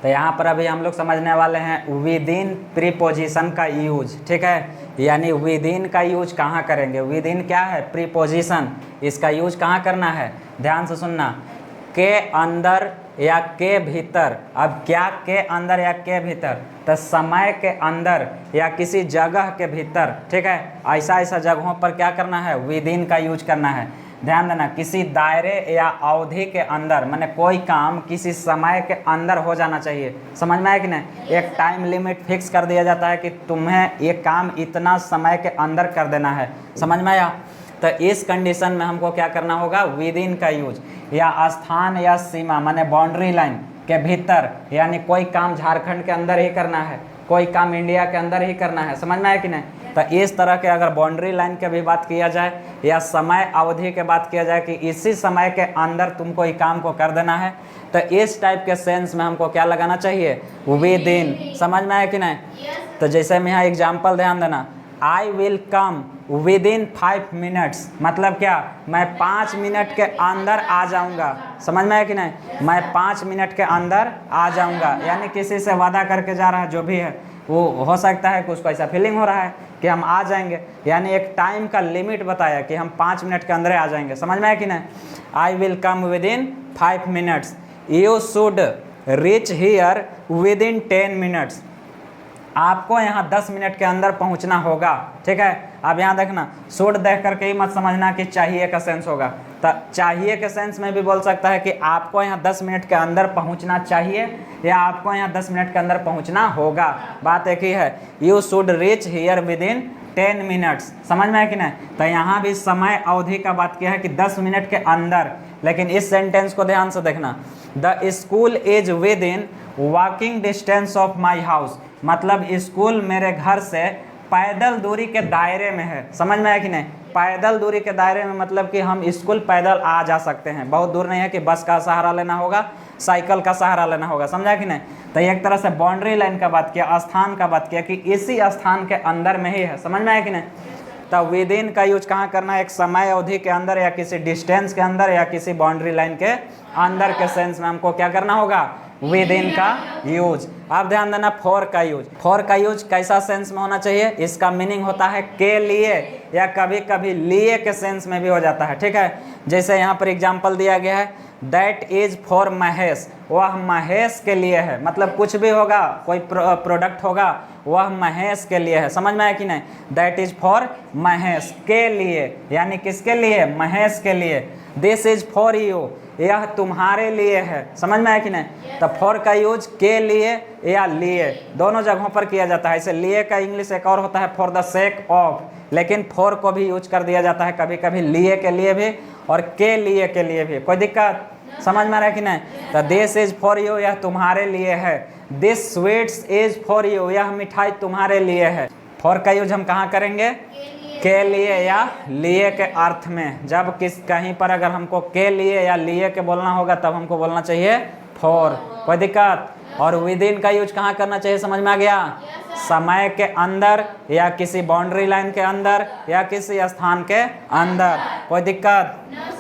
तो यहाँ पर अभी हम लोग समझने वाले हैं विद इन प्रीपोजिशन का यूज, ठीक है। यानी विद इन का यूज कहाँ करेंगे। विद इन क्या है, प्रीपोजिशन, इसका यूज कहाँ करना है, ध्यान से सुनना। के अंदर या के भीतर। अब क्या के अंदर या के भीतर, तो समय के अंदर या किसी जगह के भीतर, ठीक है। ऐसा ऐसा जगहों पर क्या करना है, विद इन का यूज करना है। ध्यान देना, किसी दायरे या अवधि के अंदर, माने कोई काम किसी समय के अंदर हो जाना चाहिए। समझ में आया कि नहीं। एक टाइम लिमिट फिक्स कर दिया जाता है कि तुम्हें ये काम इतना समय के अंदर कर देना है। समझ में आया। तो इस कंडीशन में हमको क्या करना होगा, विद इन का यूज। या स्थान या सीमा माने बाउंड्री लाइन के भीतर, यानी कोई काम झारखंड के अंदर ही करना है, कोई काम इंडिया के अंदर ही करना है। समझ में आया कि नहीं। तो इस तरह के अगर बाउंड्री लाइन की भी बात किया जाए या समय अवधि के बात किया जाए कि इसी समय के अंदर तुमको ये काम को कर देना है, तो इस टाइप के सेंस में हमको क्या लगाना चाहिए, विद इन। समझ में आया कि नहीं। तो जैसे मैं यहाँ एग्जाम्पल ध्यान देना, I will come with in 5 minutes, मतलब क्या, मैं 5 मिनट के अंदर आ जाऊंगा। समझ में आया कि नहीं, मैं 5 मिनट के अंदर आ जाऊंगा। यानी किसी से वादा करके जा रहा है, जो भी है वो हो सकता है कुछ ऐसा फीलिंग हो रहा है कि हम आ जाएंगे, यानी एक टाइम का लिमिट बताया कि हम 5 मिनट के अंदर आ जाएंगे। समझ में आया कि नहीं। I will come with in 5 minutes, you should reach here with in 10 minutes, आपको यहाँ 10 मिनट के अंदर पहुँचना होगा, ठीक है। अब यहाँ देखना, शुड देख करके ही मत समझना कि चाहिए का सेंस होगा। तो चाहिए के सेंस में भी बोल सकता है कि आपको यहाँ 10 मिनट के अंदर पहुँचना चाहिए या आपको यहाँ 10 मिनट के अंदर पहुँचना होगा, बात एक ही है। You should reach here with in 10 minutes. समझ में है कि नहीं। तो यहाँ भी समय अवधि का बात किया है कि 10 मिनट के अंदर, लेकिन इस सेंटेंस को ध्यान से देखना, the school is with in walking distance of my house, मतलब स्कूल मेरे घर से पैदल दूरी के दायरे में है। समझ में है कि नहीं। पैदल दूरी के दायरे में मतलब कि हम स्कूल पैदल आ जा सकते हैं, बहुत दूर नहीं है कि बस का सहारा लेना होगा, साइकिल का सहारा लेना होगा। समझा कि नहीं। तो एक तरह से बाउंड्री लाइन का बात किया, स्थान का बात किया कि इसी स्थान के अंदर में ही है। समझ में है कि नहीं। तो विद इन का यूज कहाँ करना है, एक समय अवधि के अंदर या किसी डिस्टेंस के अंदर या किसी बाउंड्री लाइन के अंदर के सेंस में हमको क्या करना होगा, विद इन का यूज। अब ध्यान देना, फॉर का यूज। फॉर का यूज कैसा सेंस में होना चाहिए, इसका मीनिंग होता है के लिए या कभी कभी लिए के सेंस में भी हो जाता है, ठीक है। जैसे यहाँ पर एग्जाम्पल दिया गया है, दैट इज फॉर महेश, वह महेश के लिए है। मतलब कुछ भी होगा, कोई प्रोडक्ट होगा, वह महेश के लिए है। समझ में आया कि नहीं। दैट इज फॉर महेश, के लिए, यानी किसके लिए, महेश के लिए। दिस इज फॉर यू, यह तुम्हारे लिए है। समझ में आया कि नहीं। तो फॉर का यूज के लिए या लिए दोनों जगहों पर किया जाता है। इसे लिए का इंग्लिश एक और होता है फॉर द सेक ऑफ, लेकिन फॉर को भी यूज कर दिया जाता है कभी कभी लिए के लिए भी और के लिए भी। कोई दिक्कत, समझ में आ रहा है कि नहीं। तो दिस इज फॉर यू, यह तुम्हारे लिए है। This sweets is for you, यह मिठाई तुम्हारे लिए है। फॉर का यूज हम कहाँ करेंगे, के लिए या लिए के अर्थ में। जब कहीं पर अगर हमको के लिए या लिए के बोलना होगा तब हमको बोलना चाहिए फॉर। कोई दिक्कत। और विद इन का यूज कहाँ करना चाहिए, समझ में आ गया, समय के अंदर या किसी बाउंड्री लाइन के अंदर या किसी स्थान के अंदर। कोई दिक्कत।